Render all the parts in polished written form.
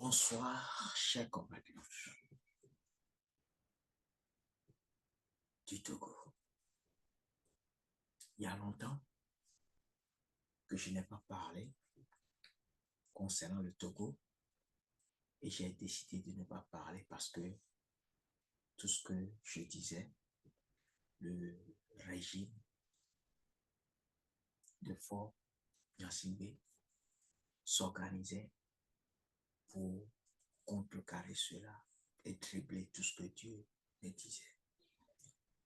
Bonsoir, chers compatriotes du Togo. Il y a longtemps que je n'ai pas parlé concernant le Togo et j'ai décidé de ne pas parler parce que tout ce que je disais, le régime de Fort Gnassingbé s'organisait pour contrecarrer cela et dribbler tout ce que Dieu me disait.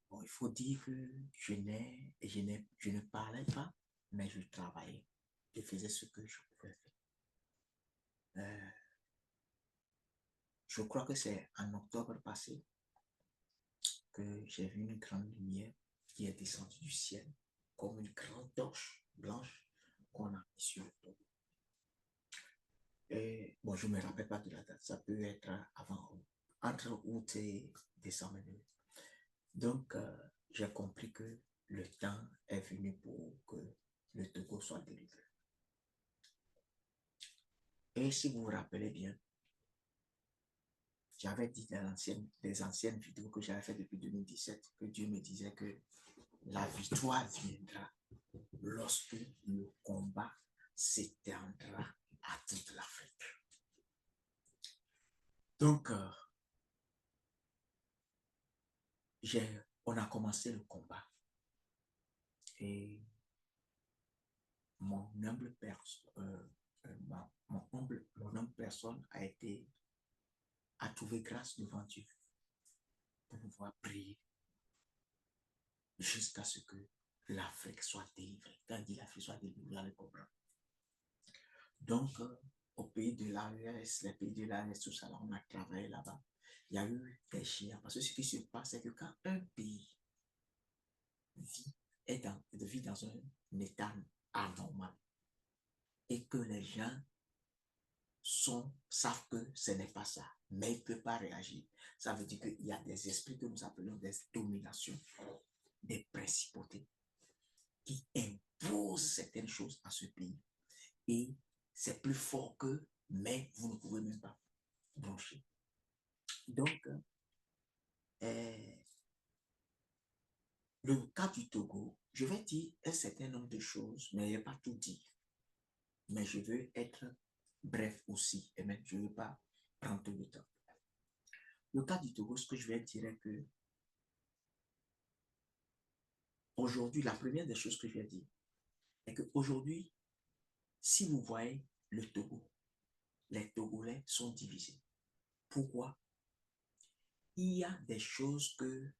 Bon, il faut dire que je ne parlais pas, mais je travaillais. Je faisais ce que je pouvais faire. Je crois que c'est en octobre passé que j'ai vu une grande lumière qui est descendue du ciel, comme une grande torche blanche qu'on a mis sur le dos. Et bon, je ne me rappelle pas de la date, ça peut être avant, entre août et décembre. Donc, j'ai compris que le temps est venu pour que le Togo soit délivré. Et si vous vous rappelez bien, j'avais dit dans les anciennes vidéos que j'avais faites depuis 2017 que Dieu me disait que la victoire viendra lorsque le combat s'étendra à toute l'Afrique. Donc, on a commencé le combat et mon humble personne a trouvé grâce devant Dieu pour pouvoir prier jusqu'à ce que l'Afrique soit délivrée. Quand dit l'Afrique soit délivrée, vous allez comprendre. Donc, au pays de l'AES, les pays de l'AES, tout ça, là, on a travaillé là-bas. Il y a eu des chiens. Parce que ce qui se passe, c'est que quand un pays vit dans un état anormal et que les gens savent que ce n'est pas ça, mais ils ne peuvent pas réagir, ça veut dire qu'il y a des esprits que nous appelons des dominations, des principautés qui imposent certaines choses à ce pays. Et c'est plus fort qu'eux, mais vous ne pouvez même pas broncher. Donc, le cas du Togo, je vais dire un certain nombre de choses, mais je ne vais pas tout dire. Mais je veux être bref aussi, et même je ne veux pas prendre tout le temps. Le cas du Togo, ce que je vais dire est que aujourd'hui, la première des choses que je vais dire est qu'aujourd'hui, si vous voyez le Togo, les Togolais sont divisés. Pourquoi? Il y a des choses que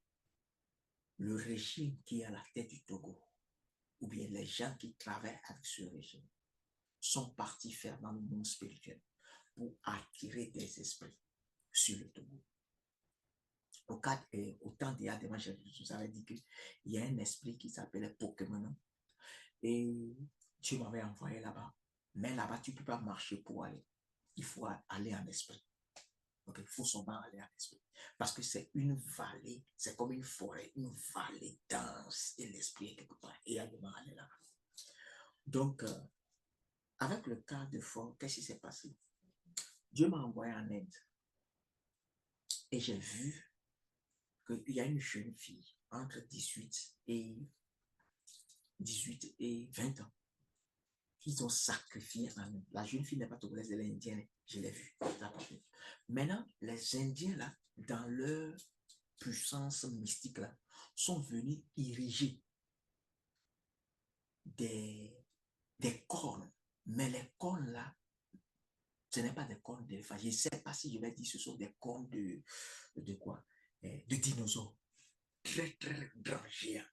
le régime qui est à la tête du Togo, ou bien les gens qui travaillent avec ce régime, sont partis faire dans le monde spirituel pour attirer des esprits sur le Togo. Au temps d'Adama, je vous avais dit qu'il y a un esprit qui s'appelait Pokémon et Dieu m'avait envoyé là-bas. Mais là-bas, tu ne peux pas marcher pour aller. Il faut aller en esprit. Donc, il faut seulement aller en esprit. Parce que c'est une vallée, c'est comme une forêt, une vallée dense et l'esprit est quelque part. Et il y a de aller là-bas. Donc, avec le cas de Fort, qu'est-ce qui s'est passé? Dieu m'a envoyé en Inde. Et j'ai vu qu'il y a une jeune fille entre 18 et 20 ans qu'ils ont sacrifié en Inde. La jeune fille n'est pas togolaise, elle est indienne. Je l'ai vue. Maintenant, les Indiens, là, dans leur puissance mystique, là, sont venus ériger des cornes. Mais les cornes, là, ce n'est pas des cornes d'éléphant. Je ne sais pas si je vais dire ce sont des cornes de quoi? De dinosaures. Très, très grands géants.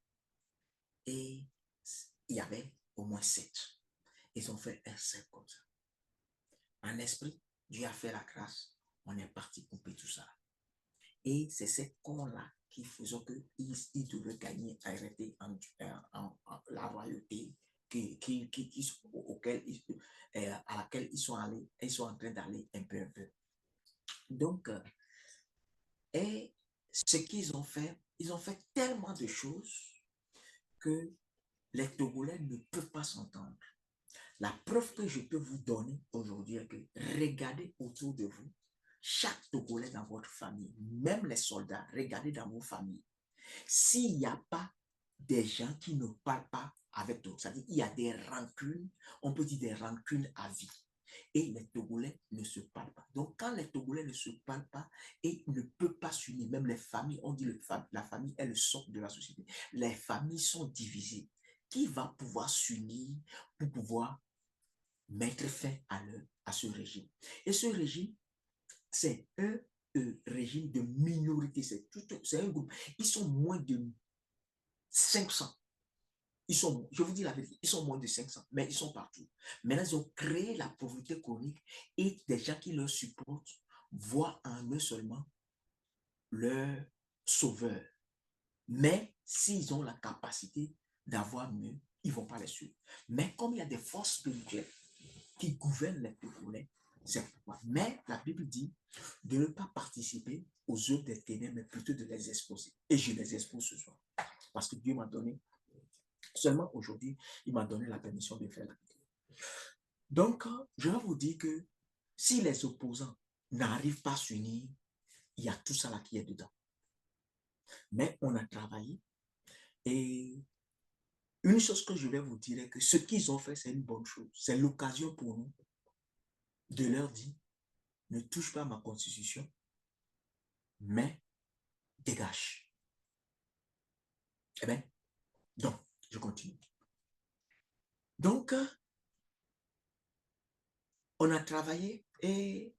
Et il y avait au moins 7. Ils ont fait un cercle comme ça. En esprit, Dieu a fait la grâce. On est parti couper tout ça. Et c'est ces corps-là qui faisaient qu'ils devaient gagner, arrêter la royauté à laquelle ils sont allés, ils sont en train d'aller un peu. Donc, et ce qu'ils ont fait, ils ont fait tellement de choses que les Togolais ne peuvent pas s'entendre. La preuve que je peux vous donner aujourd'hui est que regardez autour de vous, chaque Togolais dans votre famille, même les soldats, regardez dans vos familles. S'il n'y a pas des gens qui ne parlent pas avec d'autres, c'est-à-dire qu'il y a des rancunes, on peut dire des rancunes à vie. Et les Togolais ne se parlent pas. Donc, quand les Togolais ne se parlent pas et ne peuvent pas s'unir, même les familles, on dit la famille est le socle de la société. Les familles sont divisées. Qui va pouvoir s'unir pour pouvoir mettre fin à ce régime? Et ce régime, c'est un régime de minorité. C'est un groupe. Ils sont moins de 500. Je vous dis la vérité, ils sont moins de 500, mais ils sont partout. Maintenant, ils ont créé la pauvreté chronique et des gens qui leur supportent voient en eux seulement leur sauveur. Mais s'ils ont la capacité d'avoir mieux, ils ne vont pas les suivre. Mais comme il y a des forces spirituelles qui gouvernent les peuples, c'est pourquoi. Mais la Bible dit de ne pas participer aux œuvres des ténèbres, mais plutôt de les exposer. Et je les expose ce soir. Parce que Dieu m'a donné, seulement aujourd'hui, il m'a donné la permission de faire la vidéo. Donc, je vais vous dire que si les opposants n'arrivent pas à s'unir, il y a tout ça là qui est dedans. Mais on a travaillé et une chose que je vais vous dire est que ce qu'ils ont fait, c'est une bonne chose. C'est l'occasion pour nous de leur dire, ne touche pas à ma constitution, mais dégage. Eh bien, donc, je continue. Donc, on a travaillé et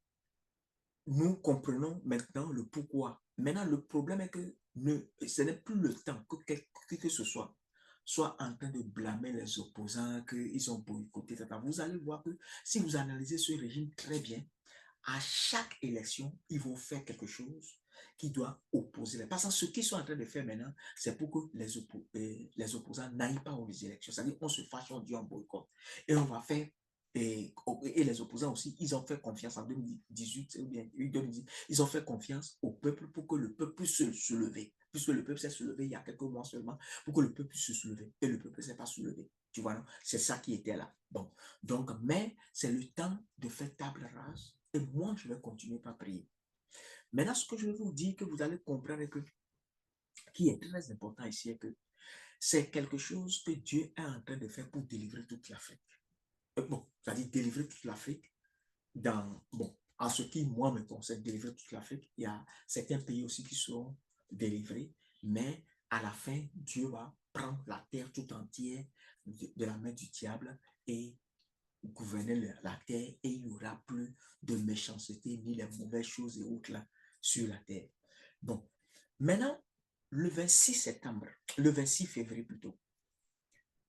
nous comprenons maintenant le pourquoi. Maintenant, le problème est que ce n'est plus le temps que ce soit en train de blâmer les opposants, qu'ils ont boycotté. Vous allez voir que si vous analysez ce régime très bien, à chaque élection, ils vont faire quelque chose qui doit opposer. Parce que ce qu'ils sont en train de faire maintenant, c'est pour que les opposants n'aillent pas aux élections. C'est-à-dire qu'on se fâche, on dit on boycotte. Et on va faire, et les opposants aussi, ils ont fait confiance en 2018, ou bien 2010, ils ont fait confiance au peuple pour que le peuple puisse se lever. Puisque le peuple s'est soulevé il y a quelques mois seulement, pour que le peuple puisse se soulever. Et le peuple ne s'est pas soulevé. Tu vois, non? C'est ça qui était là. Bon. Donc, mais c'est le temps de faire table rase. Et moi, je vais continuer par prier. Maintenant, ce que je vais vous dire, que vous allez comprendre, qui est très important ici, est que c'est quelque chose que Dieu est en train de faire pour délivrer toute l'Afrique. Bon, c'est-à-dire délivrer toute l'Afrique en ce qui, moi, me concerne, délivrer toute l'Afrique. Il y a certains pays aussi qui seront délivrés, mais à la fin, Dieu va prendre la terre tout entière de la main du diable et gouverner la terre et il n'y aura plus de méchanceté ni les mauvaises choses et autres là sur la terre. Bon, maintenant, le 26 septembre, le 26 février plutôt,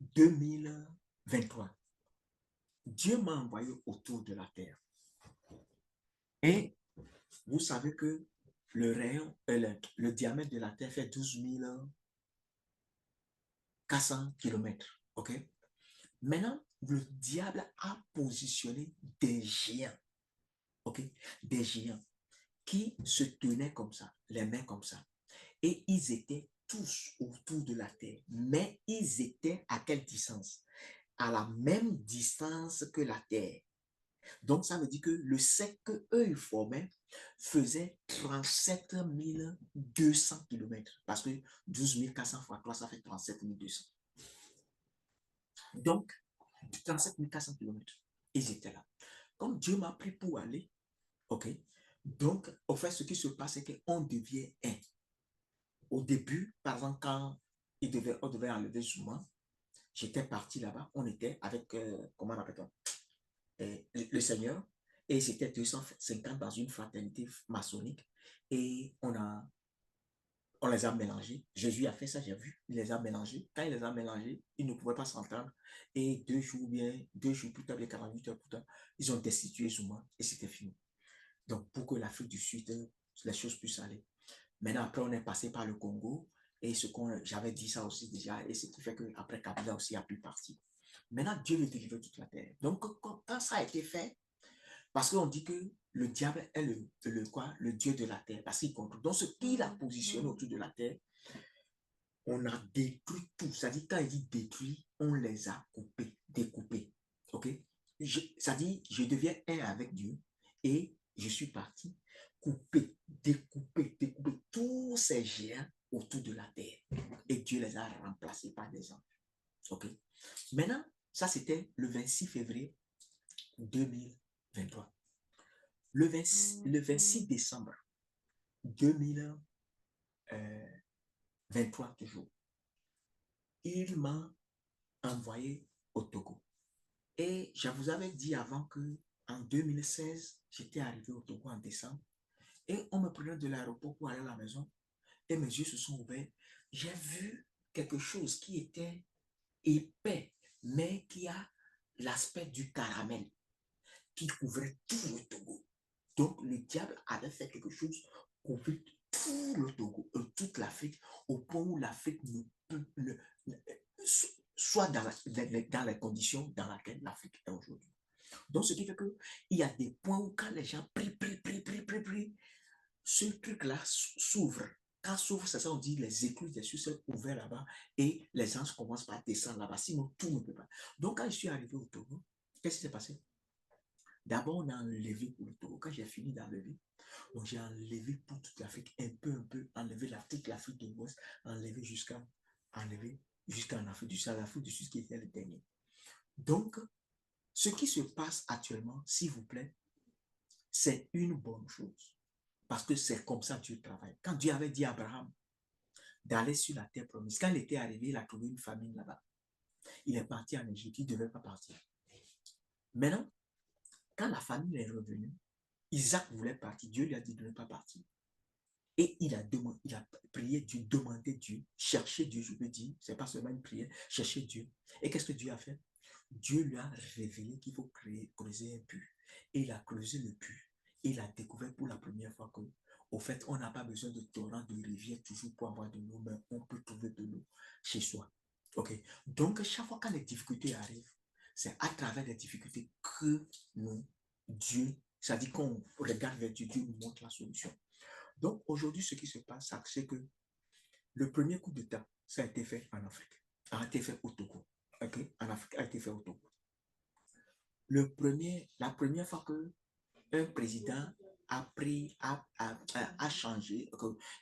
2023, Dieu m'a envoyé autour de la terre. Et vous savez que le rayon, le diamètre de la terre fait 12 400 km. OK? Maintenant, le diable a positionné des géants. OK? Des géants qui se tenaient comme ça, les mains comme ça. Et ils étaient tous autour de la terre. Mais ils étaient à quelle distance? À la même distance que la terre. Donc, ça veut dire que le cercle qu'eux, ils formaient faisait 37 200 km. Parce que 12 400 fois 3, ça fait 37 200. Donc, 37 400 km. Ils étaient là. Comme Dieu m'a pris pour aller, OK? Donc, au fait, ce qui se passe, c'est qu'on devient un. Au début, par exemple, quand on devait enlever Zuma, j'étais parti là-bas, on était avec, comment on appelle-t-on, le Seigneur, et c'était 250 dans une fraternité maçonnique, et on les a mélangés. Jésus a fait ça, j'ai vu, il les a mélangés. Quand il les a mélangés, ils ne pouvaient pas s'entendre, et 2 jours plus tard, les 48 heures plus tard, ils ont destitué Zuma, et c'était fini. Donc, pour que l'Afrique du Sud, les choses puissent aller. Maintenant, après, on est passé par le Congo. Et j'avais dit ça aussi déjà. Et ce qui fait qu'après, Kabila aussi a pu partir. Maintenant, Dieu veut délivrer toute la terre. Donc, quand ça a été fait, parce qu'on dit que le diable est le Dieu de la terre. Parce qu'il contrôle. Donc, ce qu'il a positionné autour de la terre, on a détruit tout. C'est-à-dire, quand il dit détruit, on les a coupés, découpés. OK? ça dit, je deviens un avec Dieu et je suis parti couper, découper tous ces géants autour de la terre. Et Dieu les a remplacés par des anges. OK? Maintenant, ça c'était le 26 février 2023. Le 26 décembre 2023 toujours, il m'a envoyé au Togo. Et je vous avais dit avant que en 2016, j'étais arrivé au Togo en décembre et on me prenait de l'aéroport pour aller à la maison et mes yeux se sont ouverts. J'ai vu quelque chose qui était épais, mais qui a l'aspect du caramel, qui couvrait tout le Togo. Donc, le diable avait fait quelque chose couvrir tout le Togo, toute l'Afrique, au point où l'Afrique ne peut, soit dans les conditions dans lesquelles l'Afrique est aujourd'hui. Donc, ce qui fait qu'il y a des points où quand les gens prient, ce truc-là s'ouvre. Quand s'ouvre, c'est ça, on dit les écluses des cieux sont ouverts là-bas et les anges commencent par descendre là-bas. Sinon, tout ne peut pas. Donc, quand je suis arrivé au Togo, qu'est-ce qui s'est passé? D'abord, on a enlevé pour le Togo. Quand j'ai fini d'enlever, donc j'ai enlevé pour toute l'Afrique, un peu, enlevé toute l'Afrique de l'Ouest, enlevé jusqu'en Afrique du Sud, l'Afrique du Sud qui était le dernier. Donc, ce qui se passe actuellement, s'il vous plaît, c'est une bonne chose. Parce que c'est comme ça que Dieu travaille. Quand Dieu avait dit à Abraham d'aller sur la terre promise, quand il était arrivé, il a trouvé une famine là-bas. Il est parti en Égypte, il ne devait pas partir. Maintenant, quand la famine est revenue, Isaac voulait partir. Dieu lui a dit de ne pas partir. Et il a prié Dieu, demandé Dieu, cherché Dieu, je veux dire, c'est pas seulement une prière, chercher Dieu. Et qu'est-ce que Dieu a fait? Dieu lui a révélé qu'il faut creuser un puits. Et il a creusé le puits. Et il a découvert pour la première fois que, au fait, on n'a pas besoin de torrents, de rivières toujours pour avoir de l'eau, mais on peut trouver de l'eau chez soi. OK? Donc, chaque fois que les difficultés arrivent, c'est à travers les difficultés que Dieu, ça dit qu'on regarde vers Dieu, Dieu nous montre la solution. Donc, aujourd'hui, ce qui se passe, c'est que le premier coup d'État, ça a été fait en Afrique, a été fait au Togo. OK? En Afrique, a été fait au Togo. La première fois que un président a changé,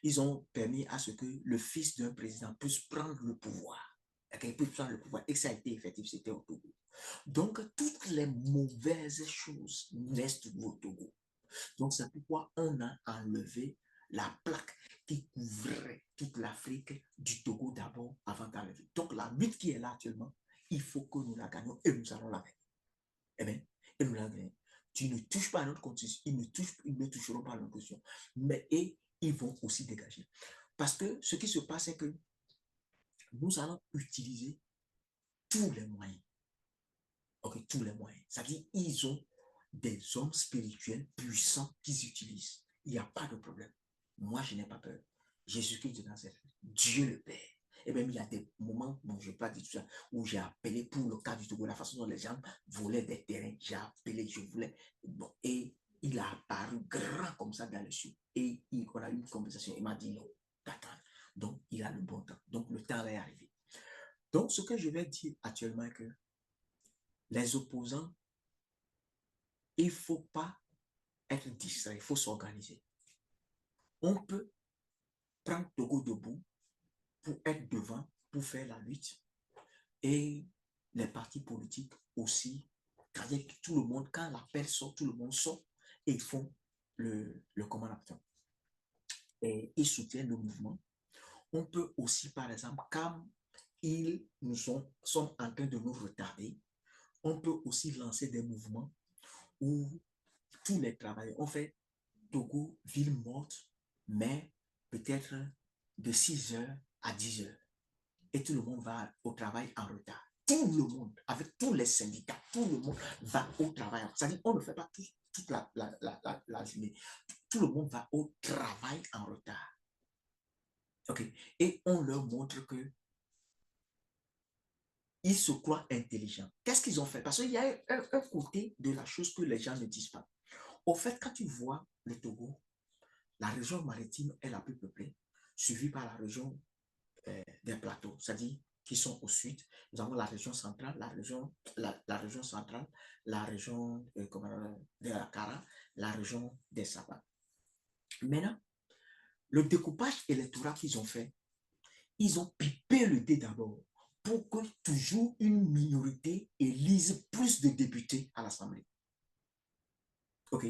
ils ont permis à ce que le fils d'un président puisse prendre le pouvoir. Okay? Puisse prendre le pouvoir. Et ça a été effectif, c'était au Togo. Donc, toutes les mauvaises choses restent au Togo. Donc, c'est pourquoi on a enlevé la plaque qui couvrait toute l'Afrique du Togo d'abord avant d'enlever. Donc, la lutte qui est là actuellement, il faut que nous la gagnions et nous allons la gagner. Eh bien, et nous la gagnons. Tu ne touches pas à notre constitution, ils ne toucheront pas à notre constitution. Mais et ils vont aussi dégager. Parce que ce qui se passe, c'est que nous allons utiliser tous les moyens. OK, tous les moyens. C'est-à-dire, ils ont des hommes spirituels puissants qu'ils utilisent. Il n'y a pas de problème. Moi, je n'ai pas peur. Jésus-Christ de Nazareth, Dieu le Père. Et même il y a des moments, bon, je n'ai pas dit tout ça, où j'ai appelé pour le cas du Togo, la façon dont les gens volaient des terrains. J'ai appelé, je voulais. Bon, et il a apparu grand comme ça dans le sud. Et on a eu une conversation. Il m'a dit non, d'attendre. Donc, il a le bon temps. Donc, le temps est arrivé. Donc, ce que je vais dire actuellement, est que les opposants, il ne faut pas être distrait, il faut s'organiser. On peut prendre Togo debout pour être devant, pour faire la lutte. Et les partis politiques aussi, quand tout le monde, quand l'appel sort, tout le monde sort et ils font le commandant. Et ils soutiennent le mouvement. On peut aussi, par exemple, quand ils sont en train de nous retarder, on peut aussi lancer des mouvements où tous les travailleurs, on fait Togo, ville morte, mais peut-être de 6 heures à 10 heures. Et tout le monde va au travail en retard. Tout le monde, avec tous les syndicats, tout le monde va au travail. C'est-à-dire qu'on ne fait pas toute la journée. Tout le monde va au travail en retard. OK. Et on leur montre que ils se croient intelligents. Qu'est-ce qu'ils ont fait? Parce qu'il y a un côté de la chose que les gens ne disent pas. Au fait, quand tu vois le Togo, la région maritime est la plus peuplée, suivie par la région des plateaux, c'est-à-dire qui sont au sud. Nous avons la région centrale, la région centrale, la région de la Kara, la région des Sabats. Maintenant, le découpage électoral qu'ils ont fait, ils ont pipé le dé d'abord pour que toujours une minorité élise plus de députés à l'Assemblée. OK?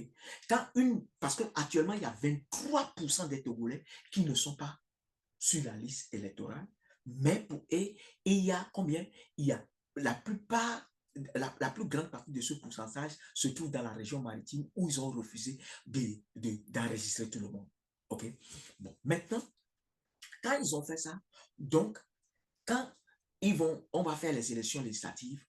Parce qu'actuellement, il y a 23% des Togolais qui ne sont pas sur la liste électorale, et il y a combien? Il y a la plupart, la plus grande partie de ce pourcentage se trouve dans la région maritime où ils ont refusé d'enregistrer tout le monde. OK? Bon, maintenant, quand ils ont fait ça, donc, quand on va faire les élections législatives,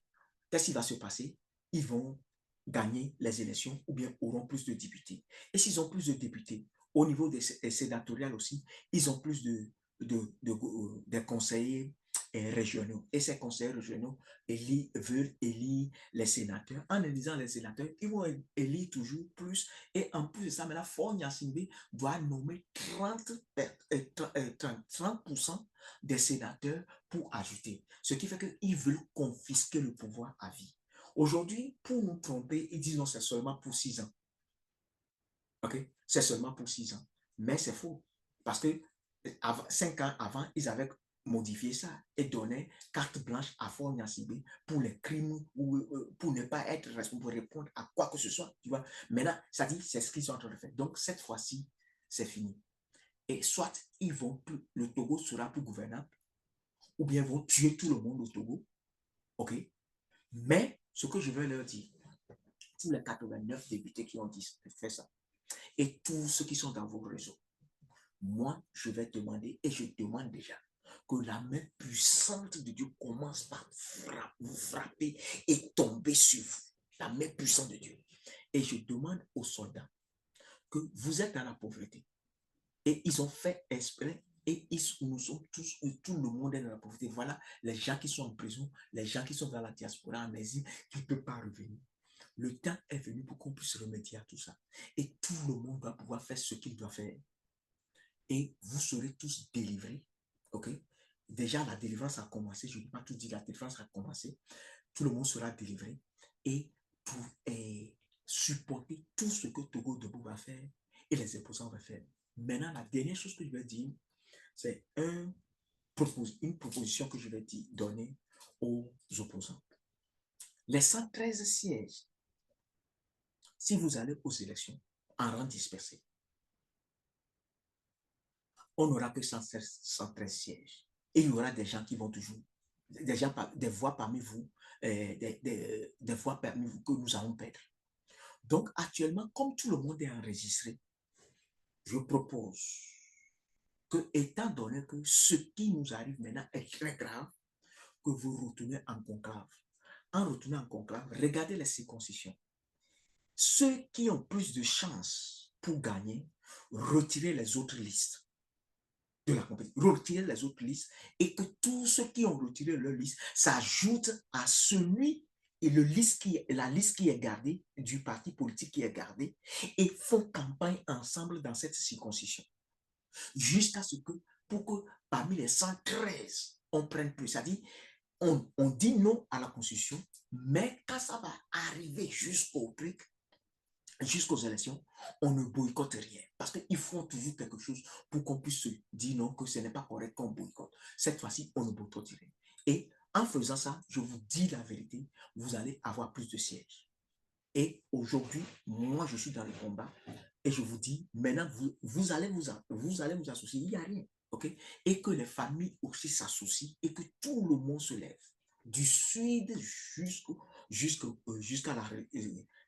qu'est-ce qui va se passer? Ils vont gagner les élections ou bien auront plus de députés. Et s'ils ont plus de députés, au niveau des sénatoriales aussi, ils ont plus des conseillers régionaux. Et ces conseillers régionaux veulent élire les sénateurs. En élisant les sénateurs, ils vont élire toujours plus. Et en plus de ça, maintenant, Faure Gnassingbé doit nommer 30% des sénateurs pour ajouter. Ce qui fait qu'ils veulent confisquer le pouvoir à vie. Aujourd'hui, pour nous tromper, ils disent non, c'est seulement pour 6 ans. OK? C'est seulement pour 6 ans. Mais c'est faux. Parce que 5 ans avant, ils avaient modifié ça et donné carte blanche à Faure Gnassingbé pour les crimes ou pour ne pas être responsable, pour répondre à quoi que ce soit. Tu vois? Maintenant, ça dit, c'est ce qu'ils sont en train de faire. Donc, cette fois-ci, c'est fini. Et soit le Togo sera plus gouvernable, ou bien vont tuer tout le monde au Togo. OK? Mais ce que je veux leur dire, tous les 89 députés qui ont fait ça, et tous ceux qui sont dans vos réseaux, moi, je vais demander, et je demande déjà, que la main puissante de Dieu commence par vous frapper et tomber sur vous. La main puissante de Dieu. Et je demande aux soldats que vous êtes dans la pauvreté. Et ils ont fait exprès et nous sommes tous, tout le monde est dans la pauvreté. Voilà les gens qui sont en prison, les gens qui sont dans la diaspora en Asie, qui ne peuvent pas revenir. Le temps est venu pour qu'on puisse remédier à tout ça. Et tout le monde va pouvoir faire ce qu'il doit faire. Et vous serez tous délivrés. OK? Déjà, la délivrance a commencé. Je ne peux pas tout dire, la délivrance a commencé. Tout le monde sera délivré. Et pour supporter tout ce que Togo Debout va faire et les opposants vont faire. Maintenant, la dernière chose que je vais dire, c'est une proposition que je vais donner aux opposants. Les 113 sièges, si vous allez aux élections en rang dispersé, on n'aura que 113 sièges. Et il y aura des gens qui vont toujours, des voix parmi vous, des voix parmi vous que nous allons perdre. Donc, actuellement, comme tout le monde est enregistré, je propose que, étant donné que ce qui nous arrive maintenant est très grave, que vous retournez en conclave. En retournant en conclave, regardez les circoncisions. Ceux qui ont plus de chances pour gagner, retirez les autres listes de la compétition, retirez les autres listes et que tous ceux qui ont retiré leur liste s'ajoutent à celui et la liste qui est gardée, du parti politique qui est gardé, et font campagne ensemble dans cette circoncision. Jusqu'à ce que, pour que parmi les 113, on prenne plus. C'est-à-dire, on dit non à la Constitution, mais quand ça va arriver jusqu'au truc, jusqu'aux élections, on ne boycotte rien. Parce qu'ils font toujours quelque chose pour qu'on puisse se dire non, que ce n'est pas correct qu'on boycotte. Cette fois-ci, on ne boycotte rien. Et en faisant ça, je vous dis la vérité, vous allez avoir plus de sièges. Et aujourd'hui, moi, je suis dans le combat et je vous dis, maintenant, vous allez vous associer. Il n'y a rien. OK? Et que les familles aussi s'associent et que tout le monde se lève. Du sud jusqu'à la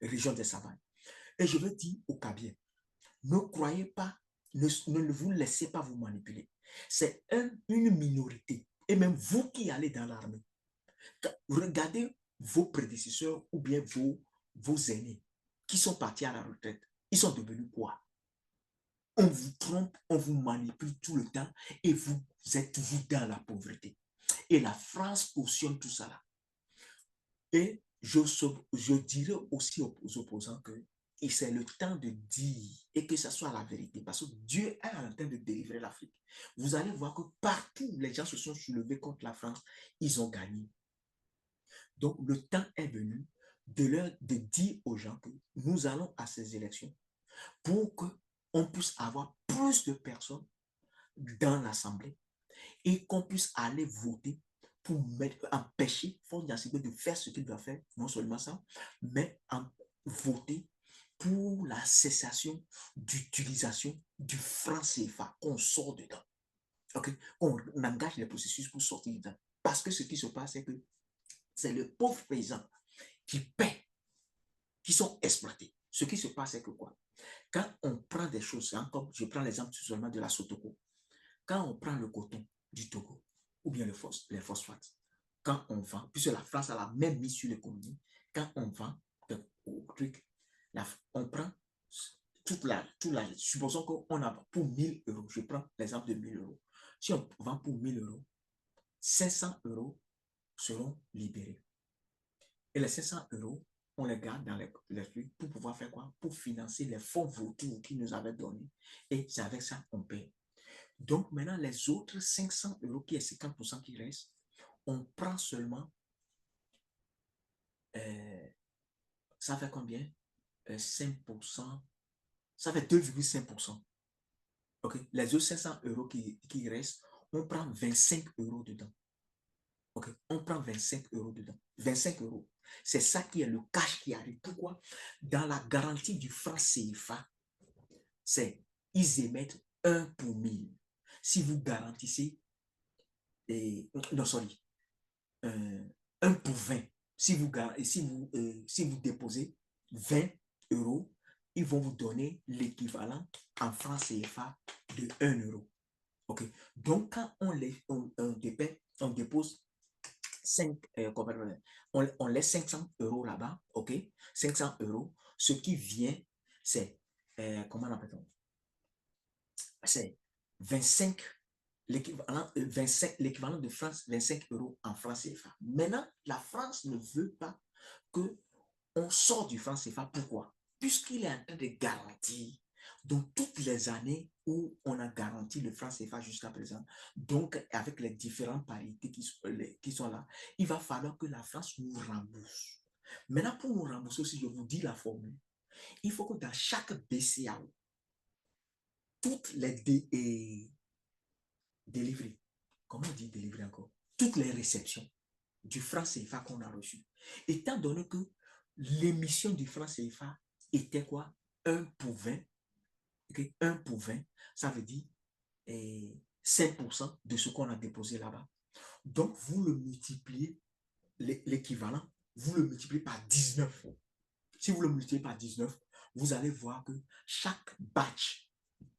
région des savanes. Et je veux dire aux Kabyens, ne croyez pas, ne vous laissez pas vous manipuler. C'est une minorité. Et même vous qui allez dans l'armée, regardez vos prédécesseurs ou bien vos aînés qui sont partis à la retraite. Ils sont devenus quoi? On vous trompe, on vous manipule tout le temps et vous êtes toujours dans la pauvreté. Et la France cautionne tout ça là. Et je dirais aussi aux opposants que Et c'est le temps de dire et que ce soit la vérité. Parce que Dieu est en train de délivrer l'Afrique. Vous allez voir que partout, les gens se sont soulevés contre la France. Ils ont gagné. Donc, le temps est venu de dire aux gens que nous allons à ces élections pour qu'on puisse avoir plus de personnes dans l'Assemblée et qu'on puisse aller voter pour empêcher Force Gnassingbé de faire ce qu'il doit faire, non seulement ça, mais voter pour la cessation d'utilisation du franc CFA, qu'on sort dedans. Okay? On engage les processus pour sortir dedans. Parce que ce qui se passe, c'est que c'est le pauvre paysan qui paie, qui sont exploités. Ce qui se passe, c'est que quoi? Quand on prend des choses, hein, comme je prends l'exemple seulement de la Sotoko, quand on prend le coton du Togo, ou bien les phosphates, quand on vend, puisque la France a la même mise sur l'économie, quand on vend au truc, on prend supposons qu'on a pour 1000 euros, je prends l'exemple de 1000 euros. Si on vend pour 1000 euros, 500 euros seront libérés. Et les 500 euros, on les garde dans les trucs pour pouvoir faire quoi? Pour financer les fonds vautours qu'ils nous avaient donnés. Et c'est avec ça qu'on paye. Donc maintenant, les autres 500 euros, qui est 50% qui reste, on prend seulement, ça fait combien? 5%, ça fait 2,5%. Okay? Les autres 500 euros qui restent, on prend 25 euros dedans. Okay? On prend 25 euros dedans. 25 euros. C'est ça qui est le cash qui arrive. Pourquoi? Dans la garantie du franc CFA, c'est ils émettent 1 pour 1000. Si vous garantissez, non, sorry, 1 pour 20. Si vous déposez 20 euros, ils vont vous donner l'équivalent en francs CFA de 1 euro. Okay? Donc, quand on dépose 5, on laisse 500 euros là-bas, ok? 500 euros, ce qui vient, c'est, comment on appelle-t-on? C'est 25, l'équivalent de France, 25 euros en francs CFA. Maintenant, la France ne veut pas qu'on sorte du franc CFA. Pourquoi? Puisqu'il est en train de garantir, donc toutes les années où on a garanti le franc CFA jusqu'à présent, donc avec les différentes parités qui sont là, il va falloir que la France nous rembourse. Maintenant, pour nous rembourser aussi, je vous dis la formule. Il faut que dans chaque BCAO, toutes les délivrées, comment on dit délivrer encore? Toutes les réceptions du franc CFA qu'on a reçu. Étant donné que l'émission du franc CFA était quoi? 1 pour 20. Okay? 1 pour 20, ça veut dire 5% de ce qu'on a déposé là-bas. Donc, vous le multipliez, l'équivalent, vous le multipliez par 19. Si vous le multipliez par 19, vous allez voir que chaque batch,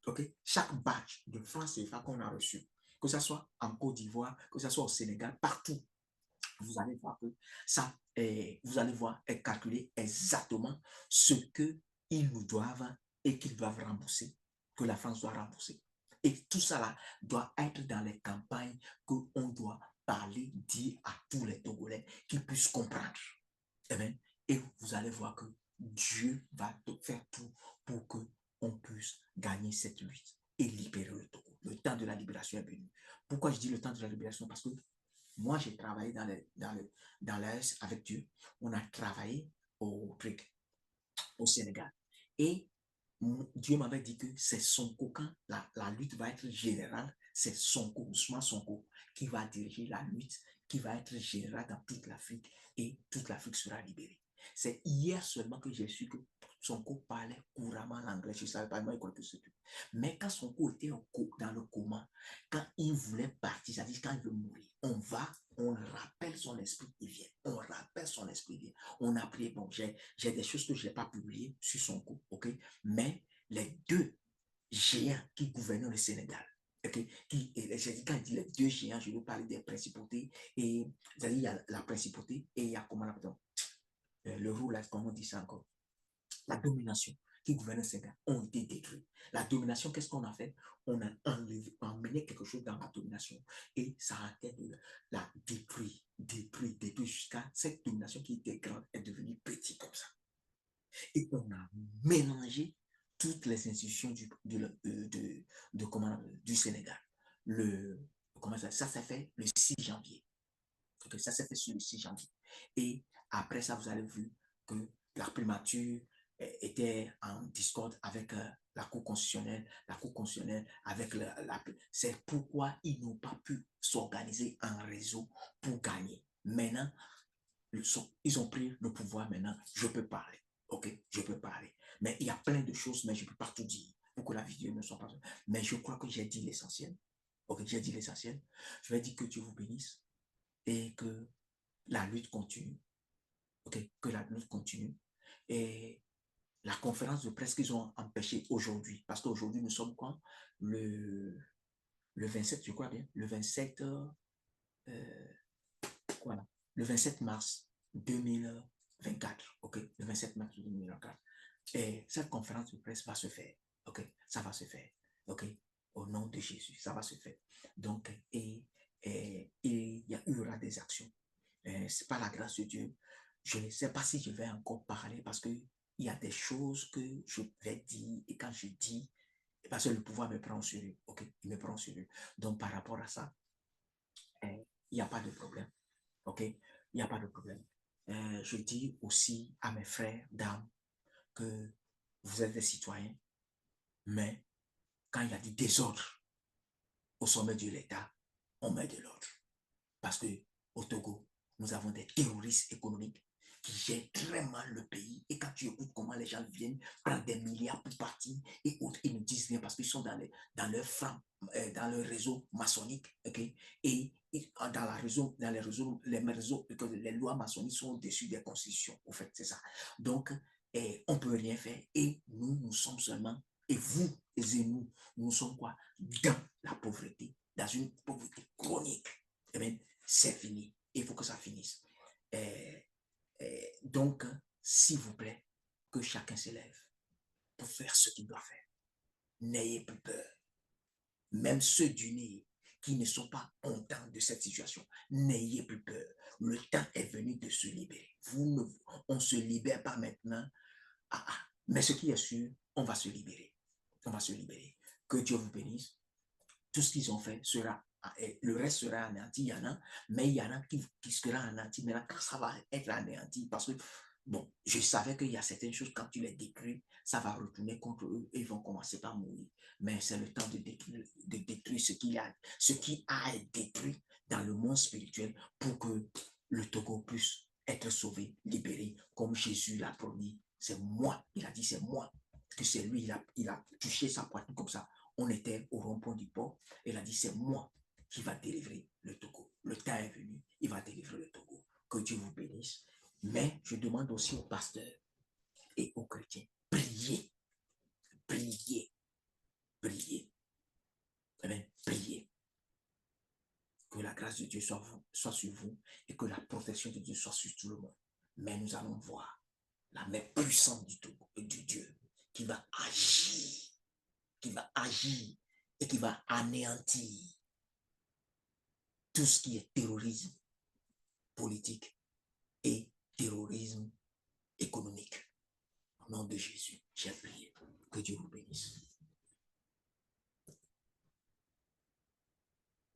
okay, chaque batch de franc CFA qu'on a reçu, que ce soit en Côte d'Ivoire, que ce soit au Sénégal, partout, vous allez voir que ça, vous allez voir et calculer exactement ce qu'ils nous doivent et qu'ils doivent rembourser, que la France doit rembourser. Et tout ça là doit être dans les campagnes qu'on doit parler, dire à tous les Togolais qui puissent comprendre. Et, bien, et vous allez voir que Dieu va faire tout pour qu'on puisse gagner cette lutte et libérer le Togo. Le temps de la libération est venu. Pourquoi je dis le temps de la libération? Parce que moi, j'ai travaillé dans l'AS avec Dieu. On a travaillé au Sénégal. Et Dieu m'avait dit que c'est Sonko, quand la lutte va être générale, c'est Sonko, Ousmane Sonko, qui va diriger la lutte, qui va être générale dans toute l'Afrique et toute l'Afrique sera libérée. C'est hier seulement que j'ai su que Sonko parlait couramment l'anglais. Je ne savais pas, moi, il connaissait tout. Mais quand Sonko était dans le coma, quand il voulait partir, c'est-à-dire quand il veut mourir, on rappelle son esprit, il vient. On rappelle son esprit, il vient. On a prié, bon, j'ai des choses que je n'ai pas publiées sur Sonko, ok? Mais les deux géants qui gouvernaient le Sénégal, okay? Quand il dit les deux géants, je veux parler des principautés, et c'est-à-dire il y a la principauté et il y a, comment on appelle, le rôle, comment on dit ça encore? La domination qui gouvernait ces gars ont été détruits. La domination, qu'est-ce qu'on a fait? On a emmené quelque chose dans la domination et ça a été de la détruire jusqu'à cette domination qui était grande est devenue petite comme ça. Et on a mélangé toutes les institutions du Sénégal. Comment ça s'est fait le 6 janvier. Okay, ça s'est fait sur le 6 janvier. Et après ça, vous avez vu que la primature était en discorde avec la Cour constitutionnelle, avec c'est pourquoi ils n'ont pas pu s'organiser en réseau pour gagner. Maintenant, ils ont pris le pouvoir maintenant, je peux parler. Ok, je peux parler. Mais il y a plein de choses, mais je ne peux pas tout dire pour que la vidéo ne soit pas... Mais je crois que j'ai dit l'essentiel. Ok, j'ai dit l'essentiel. Je vais dire que Dieu vous bénisse et que la lutte continue. Ok, que la lutte continue. Et la conférence de presse qu'ils ont empêchée aujourd'hui, parce qu'aujourd'hui nous sommes quand le 27, je crois bien, le 27, voilà, le 27 mars 2024, ok, le 27 mars 2024. Et cette conférence de presse va se faire, ok, ça va se faire, ok, au nom de Jésus, ça va se faire. Donc, il y aura des actions. C'est pas la grâce de Dieu. Je ne sais pas si je vais encore parler parce que il y a des choses que je vais dire et quand je dis, parce que le pouvoir me prend au sérieux, ok, il me prend au sérieux. Donc, par rapport à ça, il n'y a pas de problème. OK? Il n'y a pas de problème. Je dis aussi à mes frères d'âme que vous êtes des citoyens, mais quand il y a du désordre au sommet de l'État, on met de l'ordre. Parce que au Togo, nous avons des terroristes économiques qui gèrent très mal le pays. Et quand tu écoutes comment les gens viennent prendre des milliards pour partir et autres, ils ne disent rien parce qu'ils sont dans leur franc, dans le réseau maçonnique. Okay? Et dans les réseaux, les lois maçonniques sont au-dessus des constitutions. Au fait, c'est ça. Donc, on ne peut rien faire. Et nous sommes seulement, et vous et nous sommes quoi? Dans la pauvreté, dans une pauvreté chronique. Eh bien, c'est fini. Il faut que ça finisse. Donc, s'il vous plaît, que chacun s'élève pour faire ce qu'il doit faire. N'ayez plus peur. Même ceux du nez qui ne sont pas contents de cette situation, n'ayez plus peur. Le temps est venu de se libérer. On ne se libère pas maintenant. Mais ce qui est sûr, on va se libérer. On va se libérer. Que Dieu vous bénisse. Tout ce qu'ils ont fait sera, le reste sera anéanti. Il y en a, mais il y en a qui sera anéanti. Maintenant, quand ça va être anéanti, parce que, bon, je savais qu'il y a certaines choses, quand tu les détruis, ça va retourner contre eux et ils vont commencer par mourir. Mais c'est le temps de détruire ce qui a été détruit dans le monde spirituel pour que le Togo puisse être sauvé, libéré, comme Jésus l'a promis. C'est moi, il a dit, c'est moi, que c'est lui, il a touché sa poitrine comme ça. On était au rond-point du port. Il a dit, c'est moi qui va délivrer le Togo. Le temps est venu, il va délivrer le Togo. Que Dieu vous bénisse. Mais je demande aussi aux pasteurs et aux chrétiens, priez, priez, priez. Priez. Que la grâce de Dieu soit sur vous et que la protection de Dieu soit sur tout le monde. Mais nous allons voir la main puissante du Dieu qui va agir et qui va anéantir tout ce qui est terrorisme politique et terrorisme économique. Au nom de Jésus, j'ai prié. Que Dieu vous bénisse.